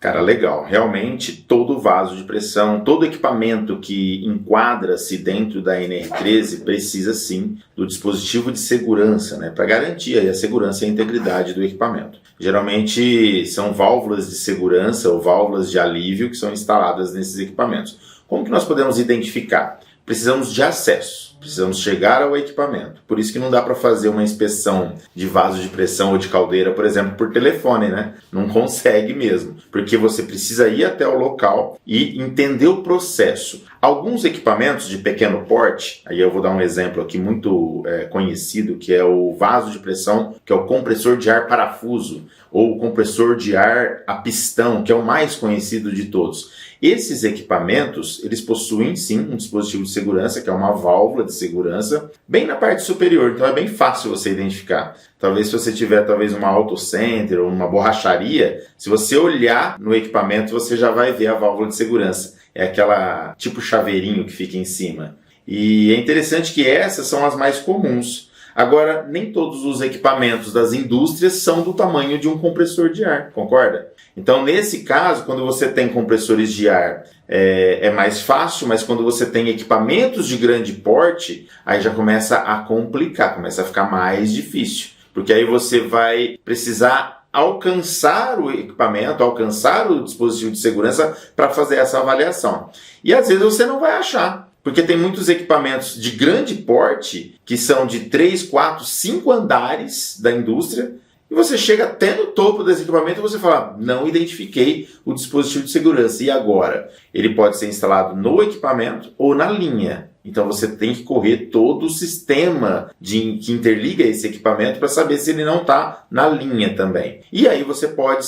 Cara, legal. Realmente, todo vaso de pressão, todo equipamento que enquadra-se dentro da NR13 precisa sim do dispositivo de segurança, né, para garantir aí a segurança e a integridade do equipamento. Geralmente são válvulas de segurança ou válvulas de alívio que são instaladas nesses equipamentos. Como que nós podemos identificar? Precisamos de acesso, precisamos chegar ao equipamento. Por isso que não dá para fazer uma inspeção de vaso de pressão ou de caldeira, por exemplo, por telefone, né? Não consegue mesmo, porque você precisa ir até o local e entender o processo. Alguns equipamentos de pequeno porte, aí eu vou dar um exemplo aqui muito conhecido, que é o vaso de pressão, que é o compressor de ar parafuso, ou o compressor de ar a pistão, que é o mais conhecido de todos. Esses equipamentos, eles possuem sim um dispositivo de segurança, que é uma válvula de segurança, bem na parte superior, então é bem fácil você identificar. Talvez se você tiver uma auto center ou uma borracharia, se você olhar no equipamento, você já vai ver a válvula de segurança. É aquela tipo chaveirinho que fica em cima. E é interessante que essas são as mais comuns. Agora, nem todos os equipamentos das indústrias são do tamanho de um compressor de ar, concorda? Então, nesse caso, quando você tem compressores de ar, é mais fácil, mas quando você tem equipamentos de grande porte, aí já começa a complicar, começa a ficar mais difícil. Porque aí você vai precisar alcançar o equipamento, alcançar o dispositivo de segurança para fazer essa avaliação. E às vezes você não vai achar. Porque tem muitos equipamentos de grande porte, que são de 3, 4, 5 andares da indústria, e você chega até no topo desse equipamento e você fala, não identifiquei o dispositivo de segurança. E agora? Ele pode ser instalado no equipamento ou na linha. Então você tem que correr todo o sistema que interliga esse equipamento para saber se ele não está na linha também. E aí você pode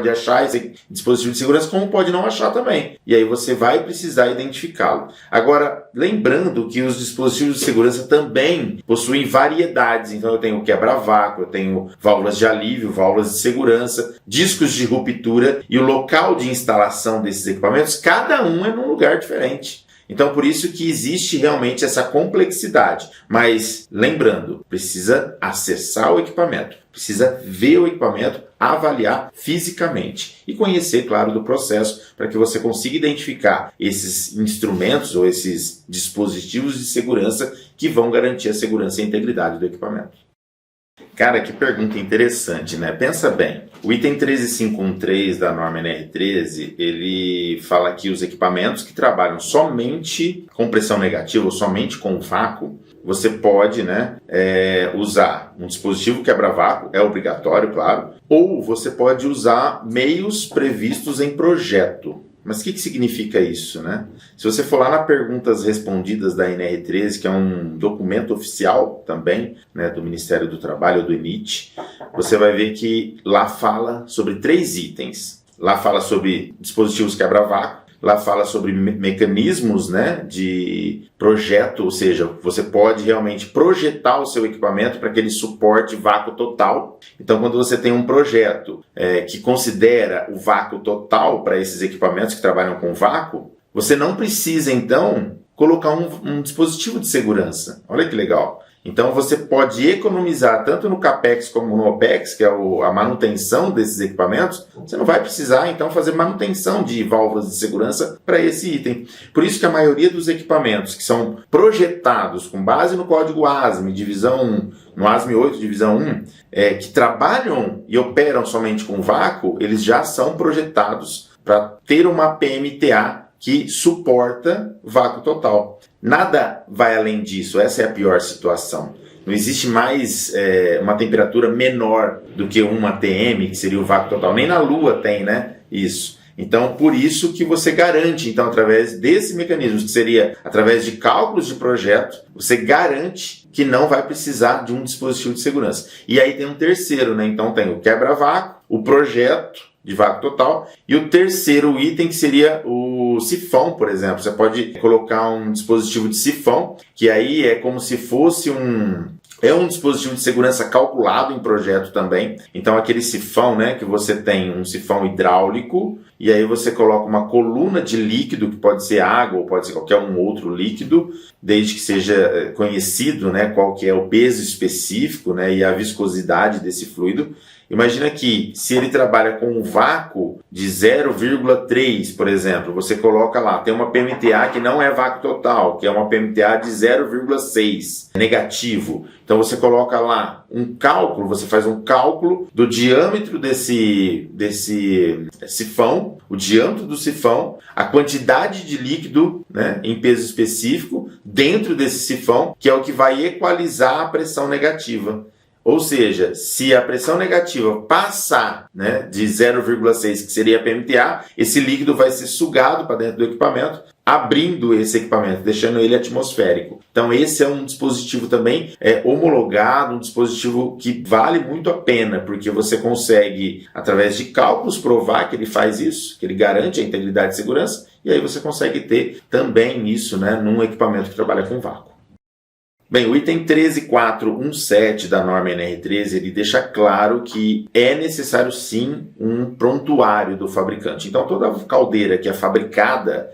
achar esse dispositivo de segurança, como pode não achar também. E aí você vai precisar identificá-lo. Agora, lembrando que os dispositivos de segurança também possuem variedades. Então eu tenho quebra-vácuo, eu tenho válvulas de alívio, válvulas de segurança, discos de ruptura, e o local de instalação desses equipamentos, cada um é num lugar diferente. Então, por isso que existe realmente essa complexidade. Mas, lembrando, precisa acessar o equipamento, precisa ver o equipamento, avaliar fisicamente e conhecer, claro, do processo para que você consiga identificar esses instrumentos ou esses dispositivos de segurança que vão garantir a segurança e a integridade do equipamento. Cara, que pergunta interessante, né? Pensa bem, o item 13513 da norma NR13, ele fala que os equipamentos que trabalham somente com pressão negativa ou somente com vácuo, você pode, usar um dispositivo quebra-vácuo, é obrigatório, claro, ou você pode usar meios previstos em projeto. Mas o que significa isso, né? Se você for lá nas perguntas respondidas da NR13, que é um documento oficial também, né, do Ministério do Trabalho, do INIT, você vai ver que lá fala sobre 3 itens. Lá fala sobre dispositivos quebra-vácuo, lá fala sobre mecanismos, né, de projeto, ou seja, você pode realmente projetar o seu equipamento para que ele suporte vácuo total. Então, quando você tem um projeto que considera o vácuo total para esses equipamentos que trabalham com vácuo, você não precisa, então, colocar um dispositivo de segurança. Olha que legal. Então você pode economizar tanto no CAPEX como no OPEX, que é a manutenção desses equipamentos. Você não vai precisar então fazer manutenção de válvulas de segurança para esse item. Por isso que a maioria dos equipamentos que são projetados com base no código ASME, no ASME 8, divisão 1, que trabalham e operam somente com vácuo, eles já são projetados para ter uma PMTA que suporta vácuo total. Nada vai além disso, essa é a pior situação. Não existe mais uma temperatura menor do que 1 atm, que seria o vácuo total. Nem na Lua tem, né? Isso. Então, por isso que você garante, então, através desse mecanismo, que seria através de cálculos de projeto, você garante que não vai precisar de um dispositivo de segurança. E aí tem um terceiro, né? Então tem o quebra-vácuo, o projeto de vácuo total, e o terceiro item que seria o sifão, por exemplo. Você pode colocar um dispositivo de sifão, que aí é como se fosse um dispositivo de segurança calculado em projeto também. Então aquele sifão, né, que você tem um sifão hidráulico, e aí você coloca uma coluna de líquido, que pode ser água ou pode ser qualquer um outro líquido, desde que seja conhecido, né, qual que é o peso específico, né, e a viscosidade desse fluido. Imagina que se ele trabalha com um vácuo de 0,3, por exemplo, você coloca lá, tem uma PMTA que não é vácuo total, que é uma PMTA de 0,6, negativo. Então você coloca lá um cálculo, você faz um cálculo do diâmetro desse sifão, o diâmetro do sifão, a quantidade de líquido, né, em peso específico dentro desse sifão, que é o que vai equalizar a pressão negativa. Ou seja, se a pressão negativa passar, né, de 0,6, que seria a PMTA, esse líquido vai ser sugado para dentro do equipamento, abrindo esse equipamento, deixando ele atmosférico. Então esse é um dispositivo também homologado, um dispositivo que vale muito a pena, porque você consegue, através de cálculos, provar que ele faz isso, que ele garante a integridade e segurança, e aí você consegue ter também isso, né, num equipamento que trabalha com vácuo. Bem, o item 13417 da norma NR13, ele deixa claro que é necessário sim um prontuário do fabricante. Então toda caldeira que é fabricada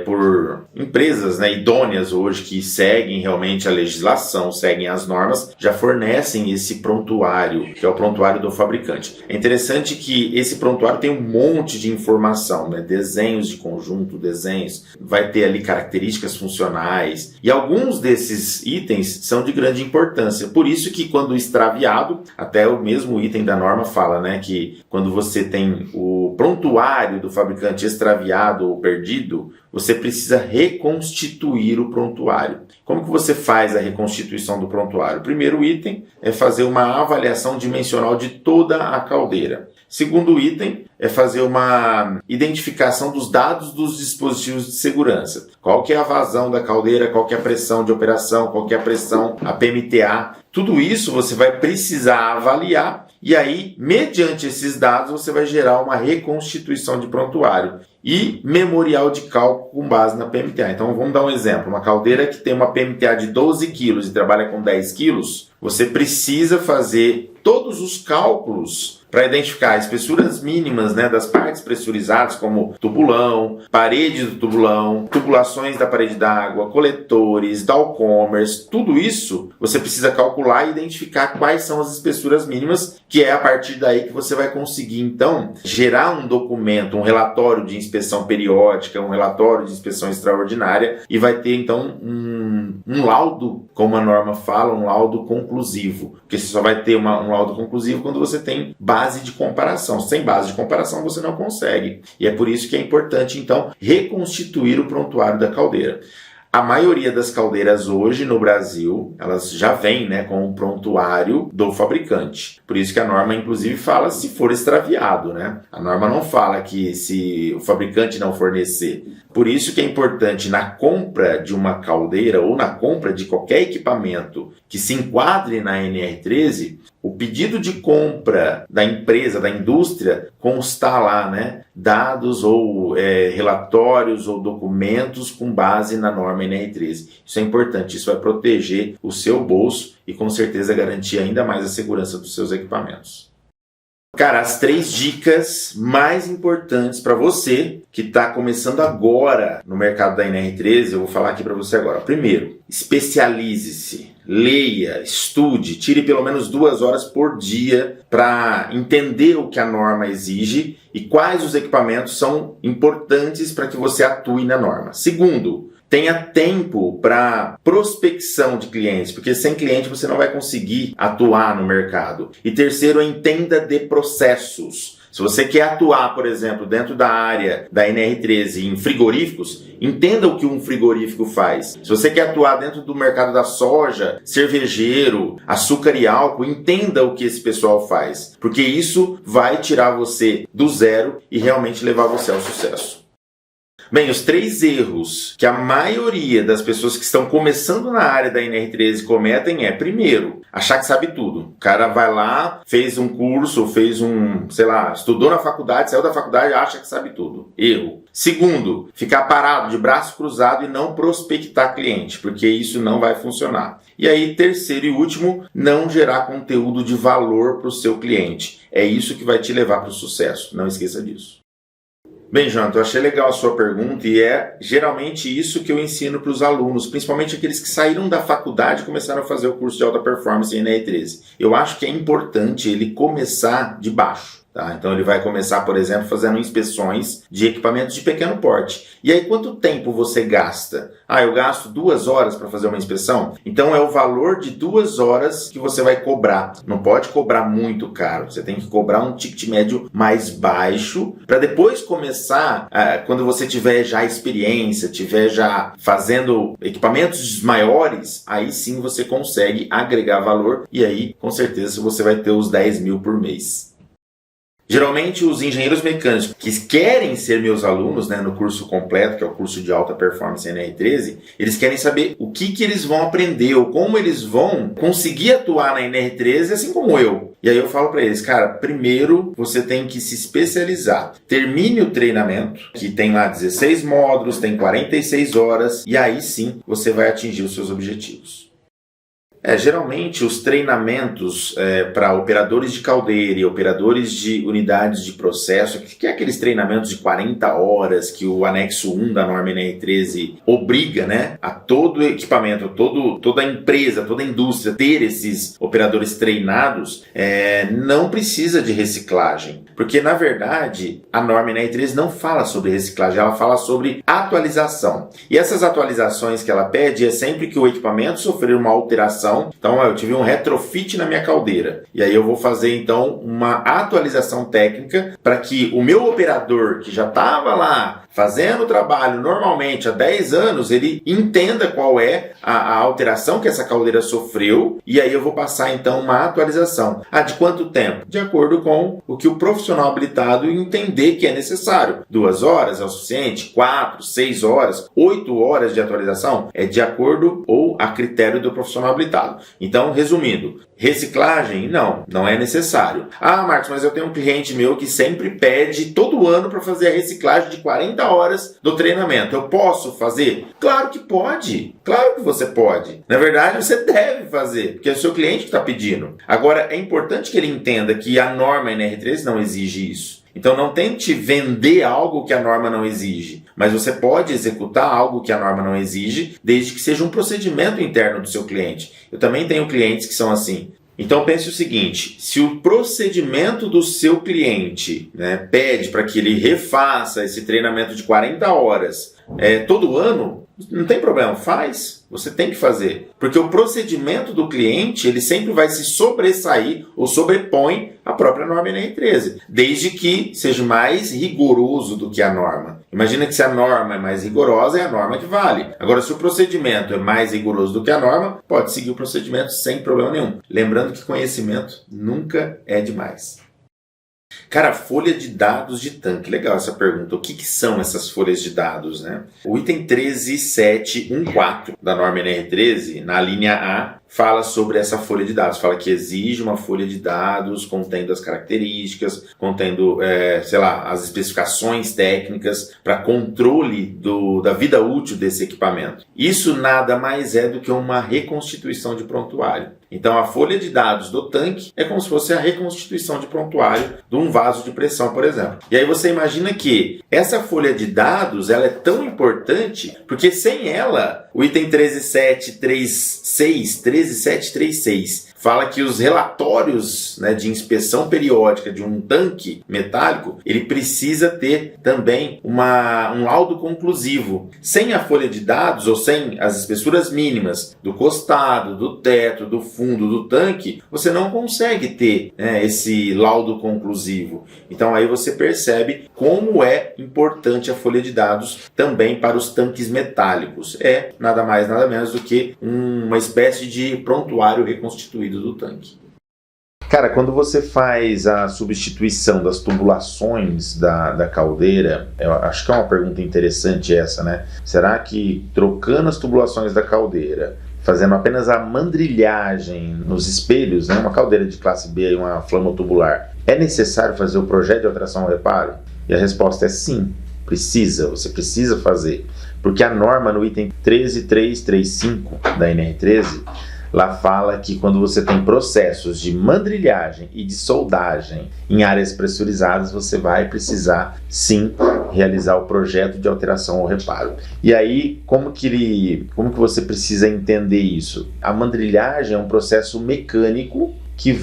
por empresas, né, idôneas hoje, que seguem realmente a legislação, seguem as normas, já fornecem esse prontuário, que é o prontuário do fabricante. É interessante que esse prontuário tem um monte de informação, né, desenhos de conjunto, desenhos, vai ter ali características funcionais, e alguns desses itens são de grande importância. Por isso que quando extraviado, até o mesmo item da norma fala, né, que quando você tem o prontuário do fabricante extraviado ou perdido, você precisa reconstituir o prontuário. Como que você faz a reconstituição do prontuário? O primeiro item é fazer uma avaliação dimensional de toda a caldeira. Segundo item é fazer uma identificação dos dados dos dispositivos de segurança. Qual que é a vazão da caldeira, qual que é a pressão de operação, qual que é a pressão, a PMTA. Tudo isso você vai precisar avaliar e aí, mediante esses dados, você vai gerar uma reconstituição de prontuário e memorial de cálculo com base na PMTA. Então vamos dar um exemplo. Uma caldeira que tem uma PMTA de 12 kg e trabalha com 10 kg, você precisa fazer todos os cálculos para identificar espessuras mínimas, né, das partes pressurizadas, como tubulão, parede do tubulão, tubulações da parede d'água, coletores, downcombers, tudo isso você precisa calcular e identificar quais são as espessuras mínimas, que é a partir daí que você vai conseguir, então, gerar um documento, um relatório de inspeção periódica, um relatório de inspeção extraordinária, e vai ter, então, um laudo, como a norma fala, um laudo conclusivo, porque você só vai ter um laudo conclusivo quando você tem base de comparação. Sem base de comparação você não consegue. E é por isso que é importante, então, reconstituir o prontuário da caldeira. A maioria das caldeiras hoje no Brasil, elas já vêm, né, com um prontuário do fabricante. Por isso que a norma, inclusive, fala se for extraviado, né? A norma não fala que se o fabricante não fornecer. Por isso que é importante na compra de uma caldeira ou na compra de qualquer equipamento que se enquadre na NR13, o pedido de compra da empresa, da indústria, constar lá, né, dados ou relatórios ou documentos com base na norma NR13. Isso é importante, isso vai proteger o seu bolso e com certeza garantir ainda mais a segurança dos seus equipamentos. Cara, as 3 dicas mais importantes para você que está começando agora no mercado da NR13, eu vou falar aqui para você agora. Primeiro, especialize-se, leia, estude, tire pelo menos 2 horas por dia para entender o que a norma exige e quais os equipamentos são importantes para que você atue na norma. Segundo, tenha tempo para prospecção de clientes, porque sem cliente você não vai conseguir atuar no mercado. E terceiro, entenda de processos. Se você quer atuar, por exemplo, dentro da área da NR13 em frigoríficos, entenda o que um frigorífico faz. Se você quer atuar dentro do mercado da soja, cervejeiro, açúcar e álcool, entenda o que esse pessoal faz. Porque isso vai tirar você do zero e realmente levar você ao sucesso. Bem, os 3 erros que a maioria das pessoas que estão começando na área da NR13 cometem é, primeiro, achar que sabe tudo. O cara vai lá, fez um curso, estudou na faculdade, saiu da faculdade e acha que sabe tudo. Erro. Segundo, ficar parado de braço cruzado e não prospectar cliente, porque isso não vai funcionar. E aí, terceiro e último, não gerar conteúdo de valor para o seu cliente. É isso que vai te levar para o sucesso. Não esqueça disso. Bem, Jonathan, eu achei legal a sua pergunta e é geralmente isso que eu ensino para os alunos, principalmente aqueles que saíram da faculdade e começaram a fazer o curso de alta performance em NR13. Eu acho que é importante ele começar de baixo. Tá? Então ele vai começar, por exemplo, fazendo inspeções de equipamentos de pequeno porte. E aí quanto tempo você gasta? Eu gasto 2 horas para fazer uma inspeção? Então é o valor de 2 horas que você vai cobrar. Não pode cobrar muito caro. Você tem que cobrar um ticket médio mais baixo para depois começar, quando você tiver já experiência, tiver já fazendo equipamentos maiores, aí sim você consegue agregar valor e aí com certeza você vai ter os 10 mil por mês. Geralmente os engenheiros mecânicos que querem ser meus alunos, né, no curso completo, que é o curso de alta performance NR13, eles querem saber o que eles vão aprender ou como eles vão conseguir atuar na NR13, assim como eu. E aí eu falo para eles, cara, primeiro você tem que se especializar. Termine o treinamento, que tem lá 16 módulos, tem 46 horas, e aí sim você vai atingir os seus objetivos. Geralmente os treinamentos para operadores de caldeira e operadores de unidades de processo, que é aqueles treinamentos de 40 horas que o anexo 1 da norma NR13 obriga, né, a todo equipamento, toda empresa, toda indústria ter esses operadores treinados, não precisa de reciclagem. Porque, na verdade, a norma NR13 não fala sobre reciclagem, ela fala sobre atualização. E essas atualizações que ela pede é sempre que o equipamento sofrer uma alteração. Então, eu tive um retrofit na minha caldeira. E aí eu vou fazer, então, uma atualização técnica para que o meu operador, que já estava lá fazendo o trabalho normalmente há 10 anos, ele entenda qual é a alteração que essa caldeira sofreu. E aí eu vou passar, então, uma atualização. De quanto tempo? De acordo com o que o profissional habilitado entender que é necessário. 2 horas é o suficiente? 4, 6 horas, 8 horas de atualização? É de acordo ou a critério do profissional habilitado. Então, resumindo, reciclagem? Não é necessário. Marcos, mas eu tenho um cliente meu que sempre pede todo ano para fazer a reciclagem de 40 horas do treinamento. Eu posso fazer? Claro que pode. Claro que você pode. Na verdade, você deve fazer, porque é o seu cliente que está pedindo. Agora, é importante que ele entenda que a norma NR13 não exige isso. Então não tente vender algo que a norma não exige, mas você pode executar algo que a norma não exige, desde que seja um procedimento interno do seu cliente. Eu também tenho clientes que são assim. Então pense o seguinte, se o procedimento do seu cliente, né, pede para que ele refaça esse treinamento de 40 horas todo ano, não tem problema, faz. Você tem que fazer. Porque o procedimento do cliente, ele sempre vai se sobressair ou sobrepõe à própria norma NR13, desde que seja mais rigoroso do que a norma. Imagina que se a norma é mais rigorosa, é a norma que vale. Agora, se o procedimento é mais rigoroso do que a norma, pode seguir o procedimento sem problema nenhum. Lembrando que conhecimento nunca é demais. Cara, folha de dados de tanque. Legal essa pergunta. O que são essas folhas de dados, né? O item 13714 da norma NR13, na linha A, fala sobre essa folha de dados. Fala que exige uma folha de dados contendo as características, contendo, as especificações técnicas para controle da vida útil desse equipamento. Isso nada mais é do que uma reconstituição de prontuário. Então, a folha de dados do tanque é como se fosse a reconstituição de prontuário de um vaso de pressão, por exemplo. E aí você imagina que essa folha de dados ela é tão importante porque sem ela, o item 13736 fala que os relatórios, né, de inspeção periódica de um tanque metálico, ele precisa ter também um laudo conclusivo. Sem a folha de dados ou sem as espessuras mínimas do costado, do teto, do fundo do tanque, você não consegue ter, né, esse laudo conclusivo. Então aí você percebe como é importante a folha de dados também para os tanques metálicos. É nada mais, nada menos do que uma espécie de prontuário reconstituído do tanque. Cara, quando você faz a substituição das tubulações da caldeira, eu acho que é uma pergunta interessante essa, né? Será que trocando as tubulações da caldeira, fazendo apenas a mandrilhagem nos espelhos, né, uma caldeira de classe B e uma flama tubular, é necessário fazer o projeto de alteração ao reparo? E a resposta é sim, você precisa fazer. Porque a norma no item 13335 da NR13, lá fala que quando você tem processos de mandrilhagem e de soldagem em áreas pressurizadas, você vai precisar sim realizar o projeto de alteração ou reparo. E aí, como que você precisa entender isso? A mandrilhagem é um processo mecânico que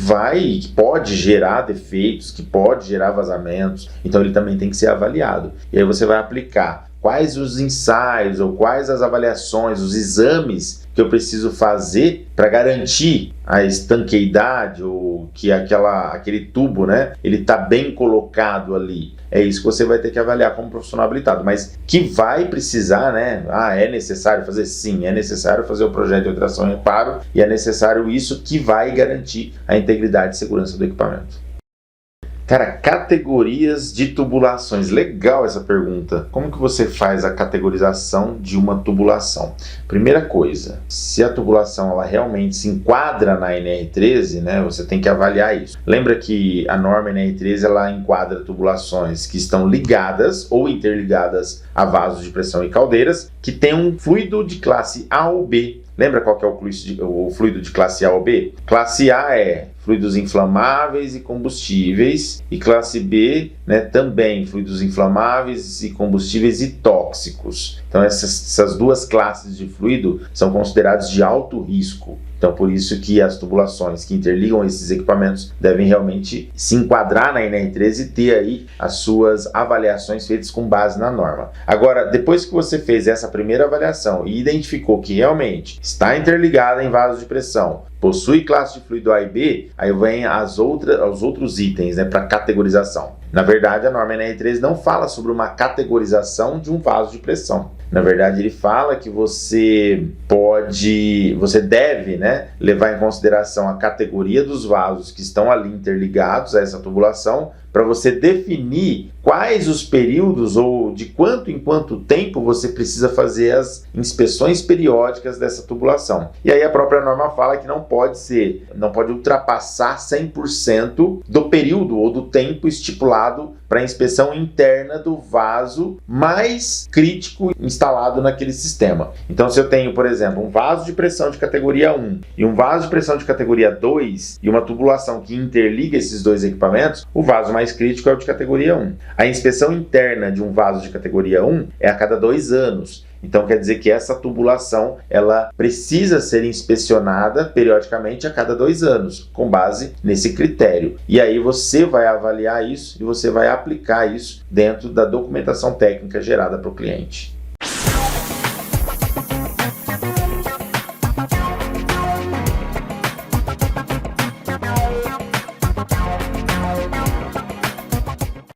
pode gerar defeitos, que pode gerar vazamentos, então ele também tem que ser avaliado. E aí você vai aplicar quais os ensaios ou quais as avaliações, os exames que eu preciso fazer para garantir a estanqueidade ou que aquele tubo, né, ele está bem colocado ali. É isso que você vai ter que avaliar como profissional habilitado, mas que vai precisar, né? É necessário fazer? Sim, é necessário fazer o projeto de alteração e reparo e é necessário isso que vai garantir a integridade e segurança do equipamento. Cara, categorias de tubulações. Legal essa pergunta. Como que você faz a categorização de uma tubulação? Primeira coisa, se a tubulação ela realmente se enquadra na NR13, né, você tem que avaliar isso. Lembra que a norma NR13 ela enquadra tubulações que estão ligadas ou interligadas a vasos de pressão e caldeiras que tem um fluido de classe A ou B. Lembra qual que é o fluido de classe A ou B? Classe A é fluidos inflamáveis e combustíveis, e classe B, né, também fluidos inflamáveis e combustíveis e tóxicos. Então essas duas classes de fluido são consideradas de alto risco. Então por isso que as tubulações que interligam esses equipamentos devem realmente se enquadrar na NR13 e ter aí as suas avaliações feitas com base na norma. Agora, depois que você fez essa primeira avaliação e identificou que realmente está interligada em vasos de pressão, possui classe de fluido A e B, aí vem os outros itens, né, para categorização. Na verdade, a norma NR13 não fala sobre uma categorização de um vaso de pressão. Na verdade, ele fala que você deve, né, levar em consideração a categoria dos vasos que estão ali interligados a essa tubulação para você definir quais os períodos ou de quanto em quanto tempo você precisa fazer as inspeções periódicas dessa tubulação. E aí a própria norma fala que não pode ultrapassar 100% do período ou do tempo estipulado para a inspeção interna do vaso mais crítico instalado naquele sistema. Então, se eu tenho, por exemplo, um vaso de pressão de categoria 1 e um vaso de pressão de categoria 2 e uma tubulação que interliga esses dois equipamentos, o vaso mais crítico é o de categoria 1. A inspeção interna de um vaso de categoria 1 é a cada 2 anos. Então quer dizer que essa tubulação ela precisa ser inspecionada periodicamente a cada 2 anos, com base nesse critério. E aí você vai avaliar isso e você vai aplicar isso dentro da documentação técnica gerada para o cliente.